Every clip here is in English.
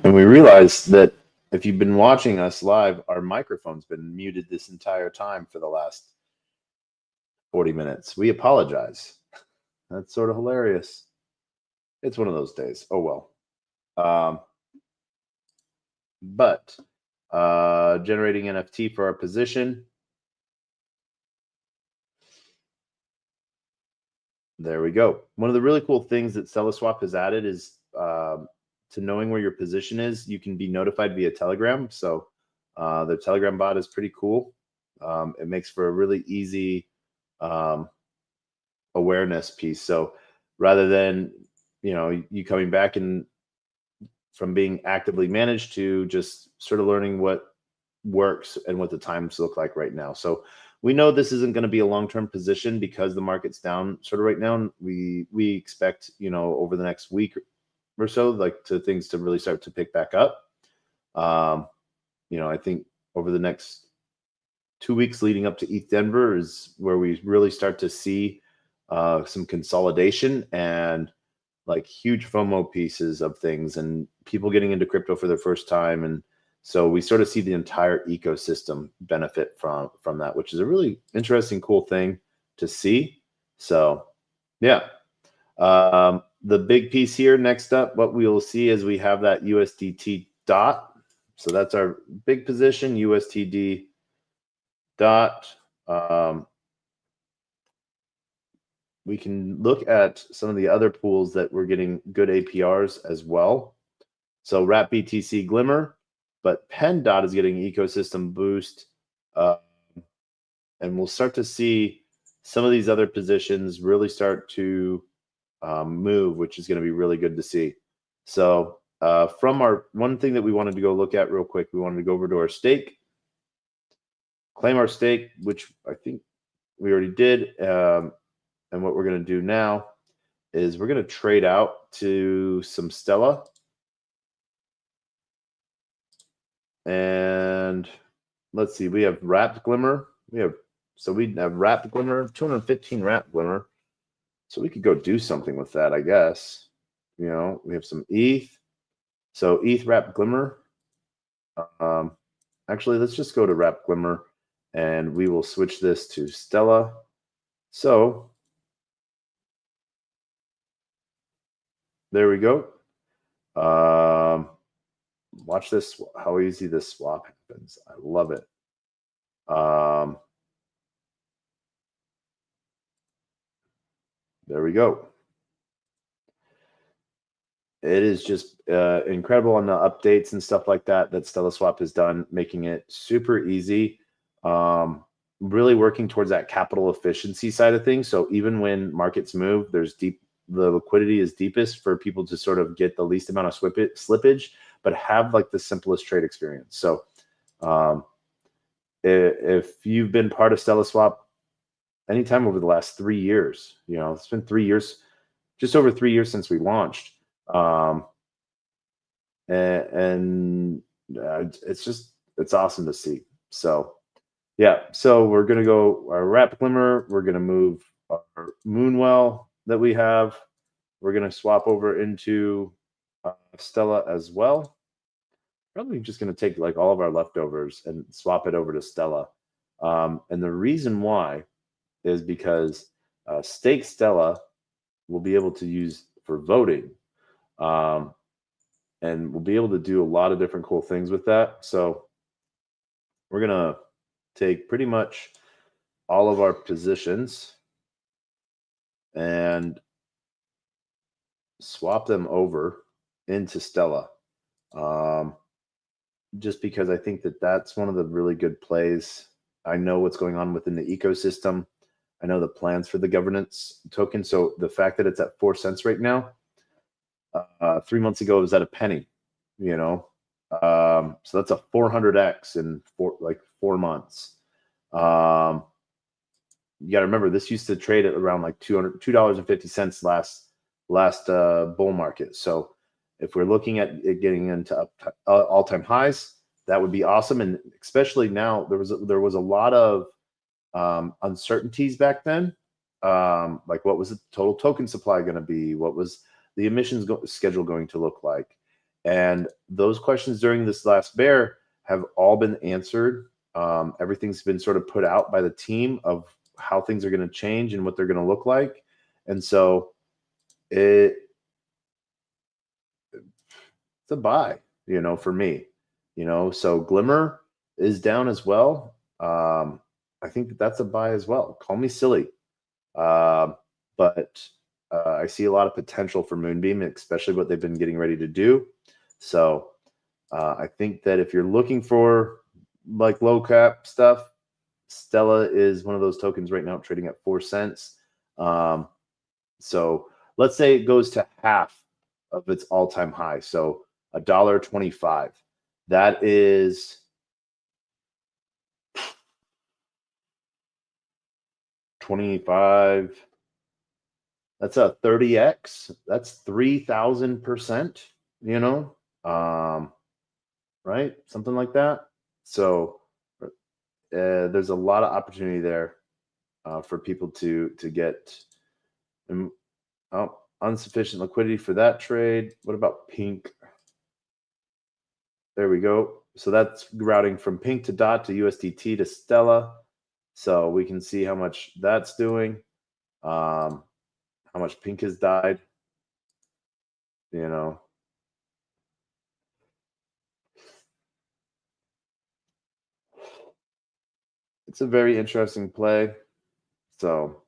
And we realized that if you've been watching us live, our microphone's been muted this entire time for the last 40 minutes. We apologize. That's sort of hilarious. It's one of those days. Oh, well. But generating NFT for our position. There we go. One of the really cool things that StellaSwap has added is to knowing where your position is, you can be notified via Telegram. So the Telegram bot is pretty cool. It makes for a really easy awareness piece. So rather than you coming back and from being actively managed to just sort of learning what works and what the times look like right now. So we know this isn't going to be a long-term position because the market's down sort of right now. And we expect, over the next week or so, things to really start to pick back up. I think over the next 2 weeks leading up to ETH Denver is where we really start to see some consolidation and like huge FOMO pieces of things and people getting into crypto for their first time. And so we sort of see the entire ecosystem benefit from that, which is a really interesting, cool thing to see. So yeah. The big piece here next up, what we will see is we have that USDT dot. So that's our big position, USTD dot. We can look at some of the other pools that we're getting good APRs as well. So Wrap BTC Glimmer, but Pen Dot is getting ecosystem boost. And we'll start to see some of these other positions really start to move, which is going to be really good to see. So from our one thing that we wanted to go look at real quick, we wanted to go over to our stake, claim our stake, which I think we already did. And what we're going to do now is we're going to trade out to some Stella. And let's see, we have Wrapped Glimmer. We have Wrapped Glimmer, 215 Wrapped Glimmer. So we could go do something with that, I guess. We have some ETH. So ETH Wrapped Glimmer. Actually, let's just go to Wrapped Glimmer and we will switch this to Stella. So there we go. Watch this, how easy this swap happens. I love it. There we go. It is just incredible on the updates and stuff like that StellaSwap has done, making it super easy. Really working towards that capital efficiency side of things. So even when markets move, the liquidity is deepest for people to sort of get the least amount of slippage, but have like the simplest trade experience. So if you've been part of StellaSwap anytime over the last 3 years, it's been 3 years, just over 3 years since we launched. It's awesome to see. So yeah, so we're going to go our Wrap Glimmer. We're going to move our Moonwell that we have. We're going to swap over into Stella as well. Probably just going to take like all of our leftovers and swap it over to Stella. And the reason why is because Stake Stella will be able to use for voting. And we'll be able to do a lot of different cool things with that. So we're going to take pretty much all of our positions and swap them over into Stella. Just because I think that's one of the really good plays. I know what's going on within the ecosystem. I know the plans for the governance token. So the fact that it's at 4 cents right now, 3 months ago it was at a penny, so that's a 400x in 4 months. You got to remember, this used to trade at around like $2.50 last bull market. So if we're looking at it getting into all-time highs, that would be awesome. And especially now, there was a lot of uncertainties back then. Like what was the total token supply going to be? What was the emissions schedule going to look like? And those questions during this last bear have all been answered. Everything's been sort of put out by the team of how things are going to change and what they're going to look like. And so it's a buy, for me, so Glimmer is down as well. I think that's a buy as well. Call me silly. But I see a lot of potential for Moonbeam, especially what they've been getting ready to do. So I think that if you're looking for like low cap stuff, Stella is one of those tokens right now trading at 4 cents. So let's say it goes to half of its all-time high. So $1.25. That is $25. That's a 30x. That's 3,000%, right? Something like that. So there's a lot of opportunity there for people to get insufficient liquidity for that trade. What about pink? There we go. So that's routing from pink to dot to USDT to Stella. So we can see how much that's doing, how much pink has died, It's a very interesting play. So,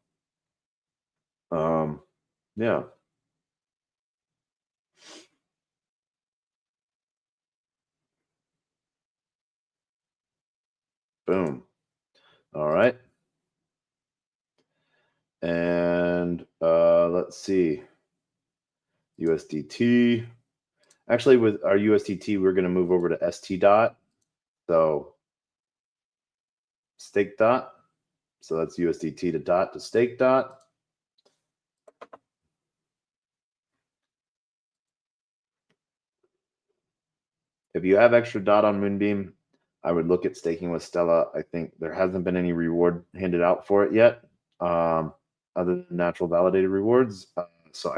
yeah. Boom. All right. And let's see. USDT. Actually, with our USDT, we're going to move over to ST dot. So stake dot. So that's USDT to dot to stake dot. If you have extra dot on Moonbeam, I would look at staking with Stella. I think there hasn't been any reward handed out for it yet, other than natural validated rewards. So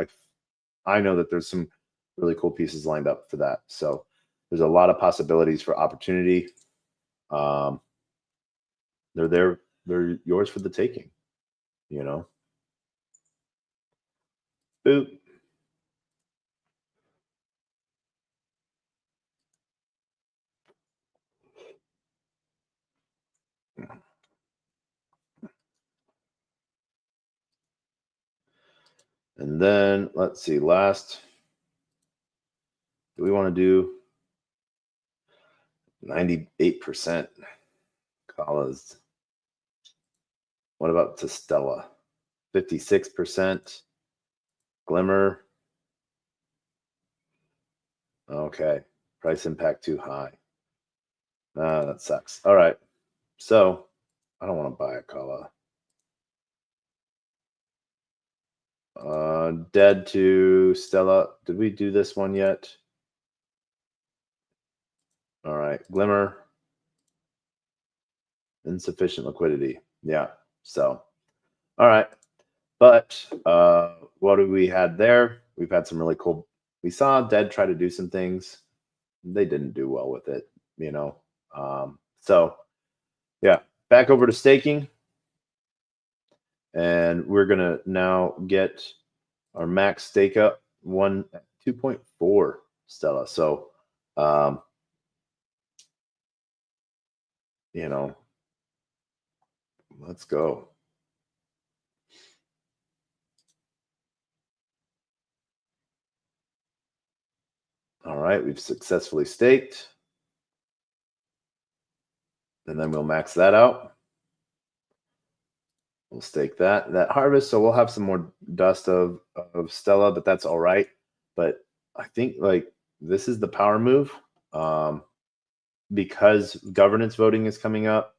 I know that there's some really cool pieces lined up for that. So there's a lot of possibilities for opportunity. They're there. They're yours for the taking, Boop. And then let's see, last, do we want to do 98% Kala's? What about to Stella? 56%. Glimmer. Okay. Price impact too high. That sucks. All right. So I don't want to buy a Kala. Dead to Stella. Did we do this one yet? All right. Glimmer. Insufficient liquidity. Yeah. So, all right. But what have we had there? We've had some really cool. We saw Dead try to do some things. They didn't do well with it, So, yeah, back over to staking. And we're going to now get our max stake up 2.4 Stella. So, let's go. All right, we've successfully staked. And then we'll max that out. We'll stake that harvest. So we'll have some more dust of Stella, but that's all right. But I think like this is the power move because governance voting is coming up.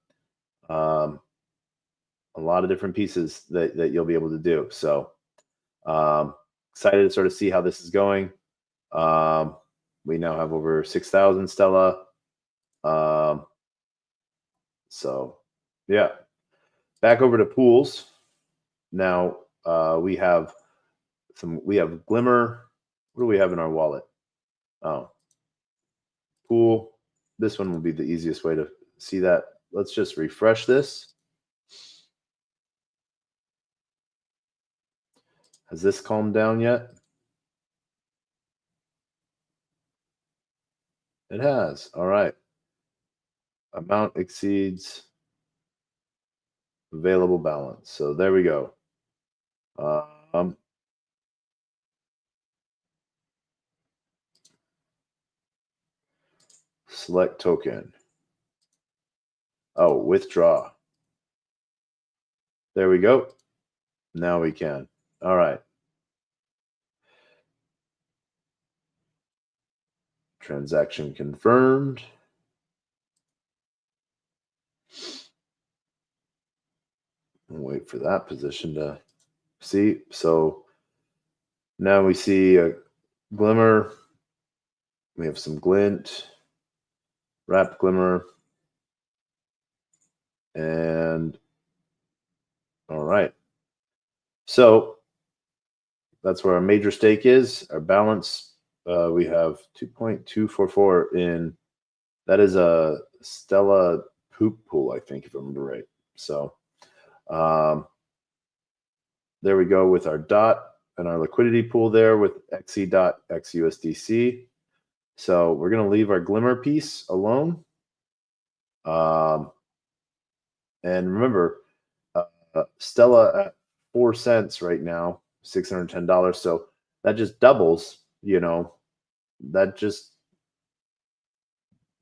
A lot of different pieces that you'll be able to do. So excited to sort of see how this is going. We now have over 6,000 Stella. So yeah, back over to pools. Now we have Glimmer. What do we have in our wallet? Oh, pool. This one will be the easiest way to see that. Let's just refresh this. Has this calmed down yet? It has. All right. Amount exceeds available balance. So there we go. Select token. Oh, withdraw. There we go. Now we can. All right. Transaction confirmed. We'll wait for that position to see. So now we see a glimmer. We have some glint, wrapped glimmer, and all right. So that's where our major stake is. Our balance, we have 2.244 in. That is a Stella poop pool, I think, if I remember right. So there we go with our dot and our liquidity pool there with XE.XUSDC. So we're going to leave our glimmer piece alone. And remember, Stella at 4 cents right now, $610. So that just doubles, you know, that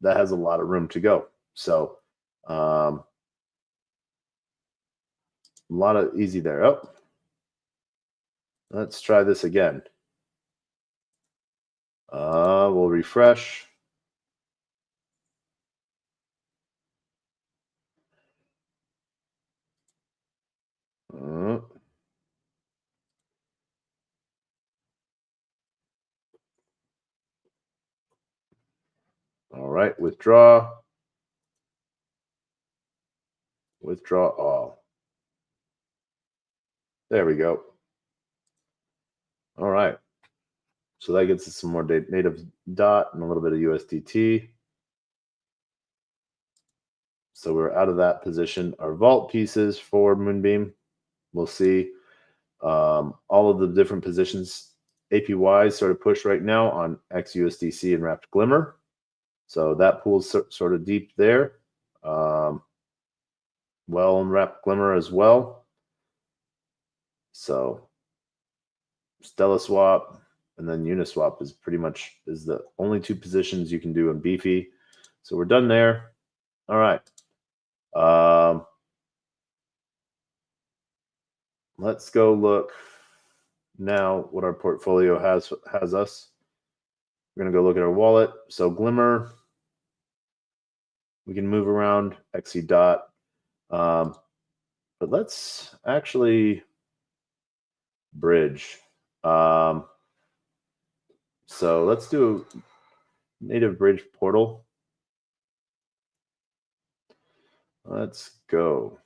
has a lot of room to go. So a lot of easy there. Oh, let's try this again. We'll refresh. All right, withdraw. Withdraw all. There we go. All right. So that gets us some more native dot and a little bit of USDT. So we're out of that position. Our vault pieces for Moonbeam, we'll see all of the different positions. APYs sort of push right now on XUSDC and Wrapped Glimmer. So that pool's sort of deep there. Well, and Wrapped Glimmer as well. So Stella Swap and then Uniswap is pretty much is the only two positions you can do in Beefy. So we're done there. All right. Let's go look now what our portfolio has us. We're going to go look at our wallet. So Glimmer, we can move around XE dot. But let's actually bridge. So let's do native bridge portal. Let's go.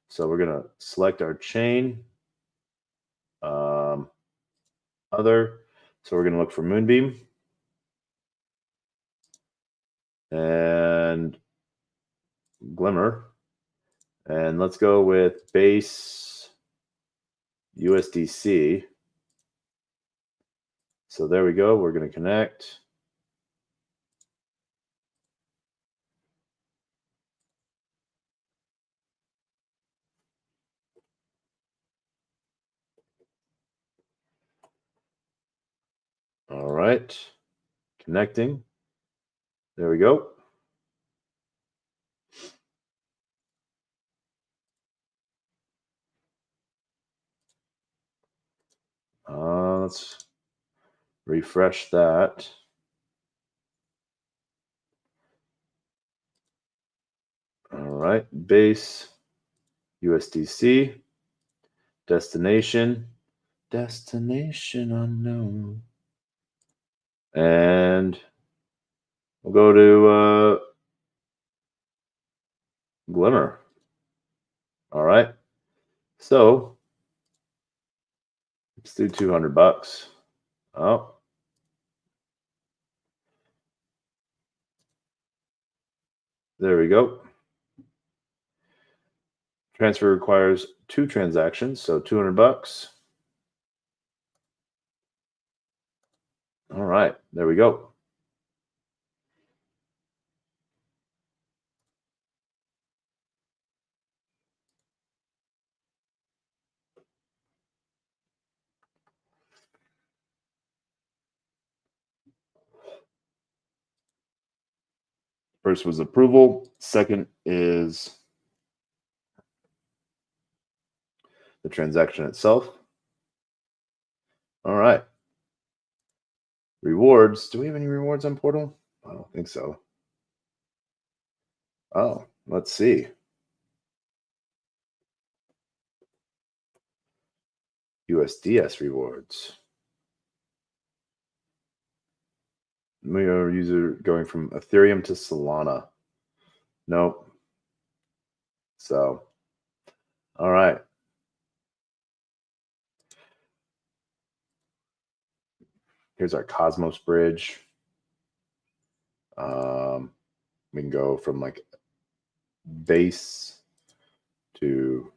So we're going to select our chain. Other. So we're going to look for Moonbeam. And Glimmer. And let's go with base USDC. So there we go. We're going to connect. All right. Connecting. There we go. Let's refresh that. All right. Base USDC. Destination unknown. And we'll go to Glimmer. All right. So let's do $200. Oh. There we go. Transfer requires 2 transactions, so 200 bucks. All right, there we go. First was approval. Second is the transaction itself. All right. Rewards. Do we have any rewards on Portal? I don't think so. Oh, let's see. USDS rewards. We are user going from Ethereum to Solana. Nope. So, all right. Here's our Cosmos bridge. We can go from like base to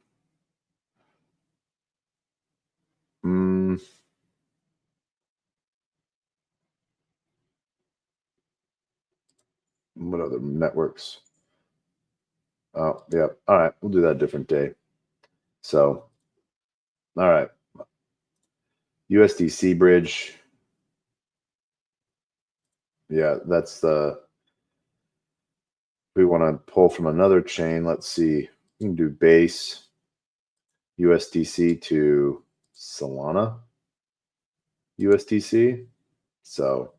what other networks? Oh, yeah. All right. We'll do that a different day. So, all right. USDC bridge. Yeah, that's the. We want to pull from another chain. Let's see. We can do base USDC to Solana USDC. So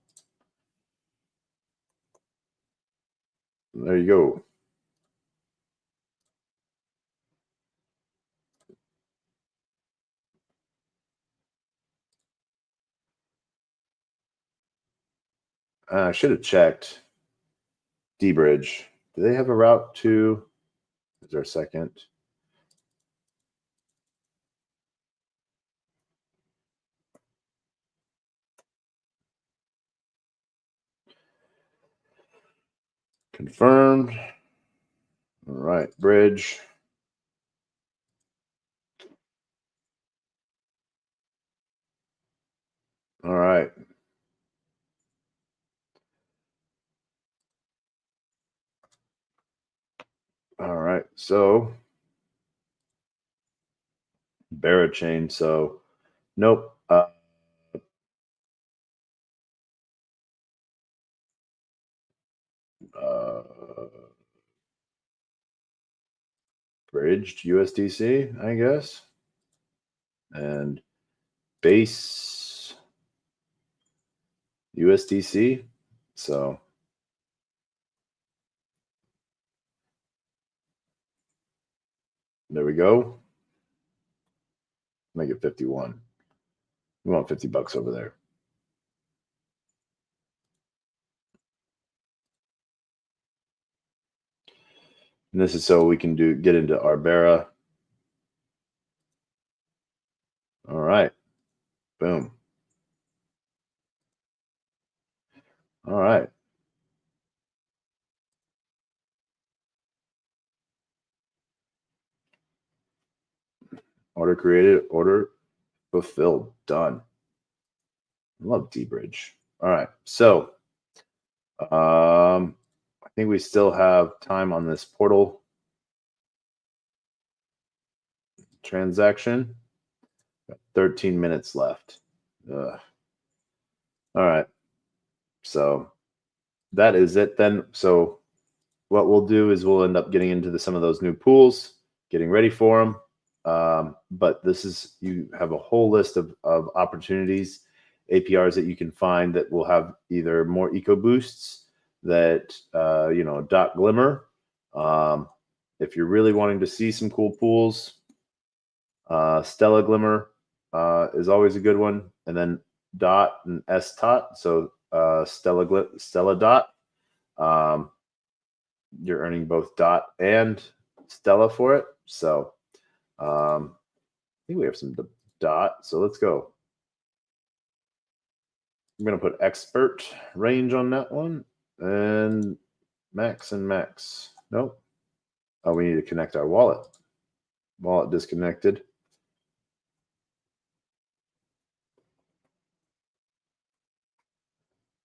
there you go. I should have checked D-Bridge. Do they have a route to? Is there a second? Confirmed. All right, bridge. All right. All right. So berachain. So nope. Uh, bridged USDC, I guess, and base USDC. So there we go. Make it 51. We want 50 bucks over there. And this is so we can get into Arbera. All right. Boom. All right. Order created, order fulfilled. Done. I love D-Bridge. All right. So I think we still have time on this portal transaction. 13 minutes left. Ugh. All right. So that is it then. So what we'll do is we'll end up getting into some of those new pools, getting ready for them. But this is, you have a whole list of opportunities, APRs that you can find that will have either more eco boosts that, dot glimmer. If you're really wanting to see some cool pools, Stella Glimmer is always a good one. And then dot and S tot. So Stella dot. You're earning both dot and Stella for it. So I think we have some dot. So let's go. I'm going to put expert range on that one and max and max. Nope. Oh, we need to connect our wallet. Wallet disconnected.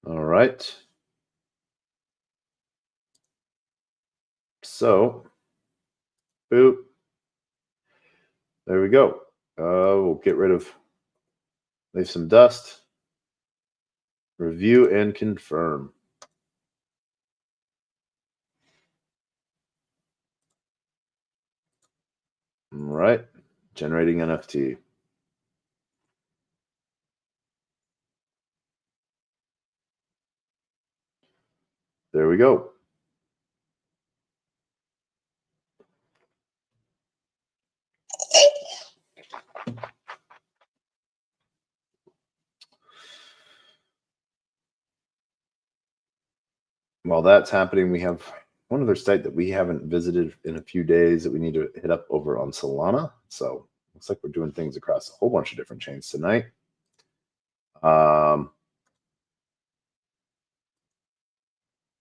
All right. So, boop. There we go. We'll get rid of, leave some dust. Review and confirm. All right. Generating NFT. There we go. While that's happening, we have one other site that we haven't visited in a few days that we need to hit up over on Solana. So looks like we're doing things across a whole bunch of different chains tonight.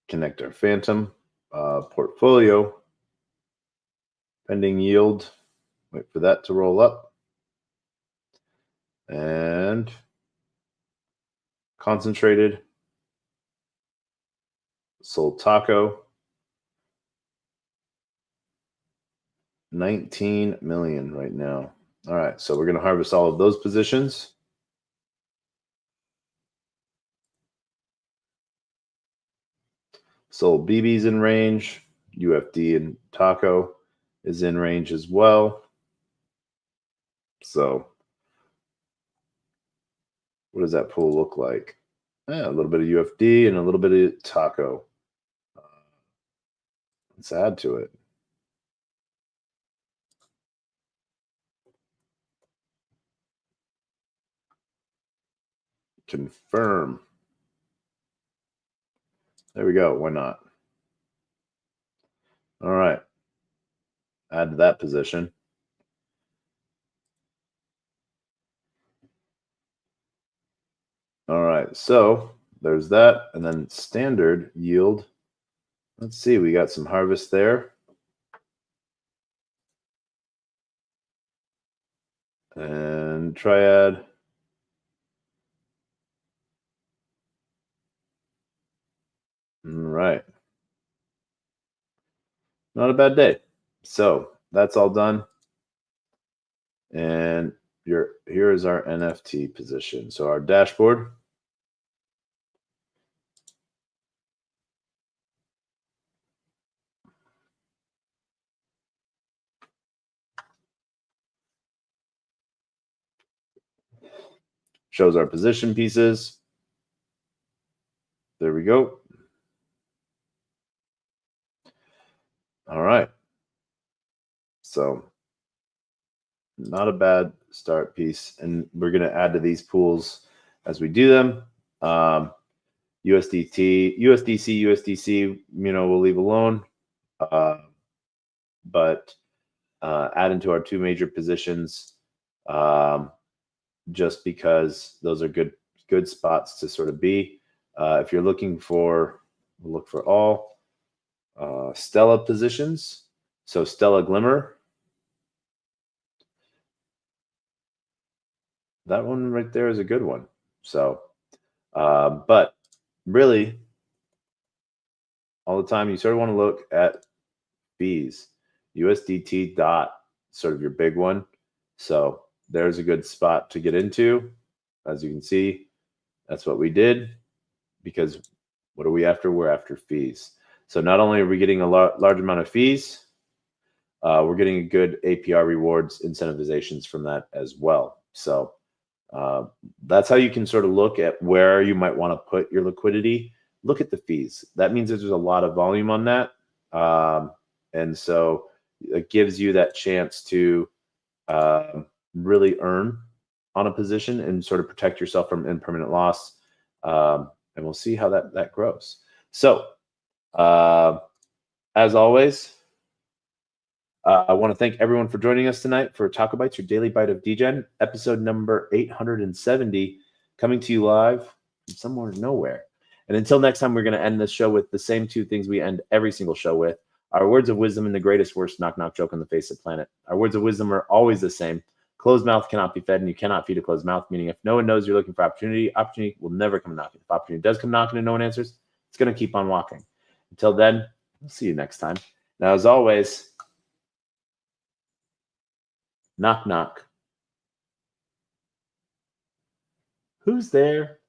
Connect our Phantom portfolio. Pending yield. Wait for that to roll up. And concentrated. Sold Taco. 19 million right now. All right, so we're going to harvest all of those positions. Sold BB's in range. UFD and Taco is in range as well. So what does that pool look like? A little bit of UFD and a little bit of Taco. Let's add to it. Confirm. There we go. Why not? All right. Add to that position. All right. So there's that. And then standard yield. Let's see. We got some harvest there. And triad. All right. Not a bad day. So that's all done. And here is our NFT position. So our dashboard. Shows our position pieces. There we go. All right. So not a bad start piece. And we're going to add to these pools as we do them. USDT, USDC, we'll leave alone. But add into our two major positions just because those are good spots to sort of be. If you're looking for, we'll look for all Stella positions. So Stella Glimmer. That one right there is a good one. So, but really, all the time, you sort of want to look at fees. USDT dot, sort of your big one. So there's a good spot to get into. As you can see, that's what we did, because what are we after? We're after fees. So not only are we getting a large amount of fees, we're getting a good APR rewards incentivizations from that as well. So that's how you can sort of look at where you might want to put your liquidity. Look at the fees. That means there's a lot of volume on that. And so it gives you that chance to really earn on a position and sort of protect yourself from impermanent loss. And we'll see how that grows. So as always, I want to thank everyone for joining us tonight for TacoBytes, your daily bite of Degen, episode number 870, coming to you live from somewhere nowhere. And until next time, we're going to end this show with the same two things we end every single show with. Our words of wisdom and the greatest worst knock-knock joke on the face of the planet. Our words of wisdom are always the same. Closed mouth cannot be fed, and you cannot feed a closed mouth, meaning if no one knows you're looking for opportunity, opportunity will never come knocking. If opportunity does come knocking and no one answers, it's going to keep on walking. Until then, we'll see you next time. Now, as always, knock, knock. Who's there?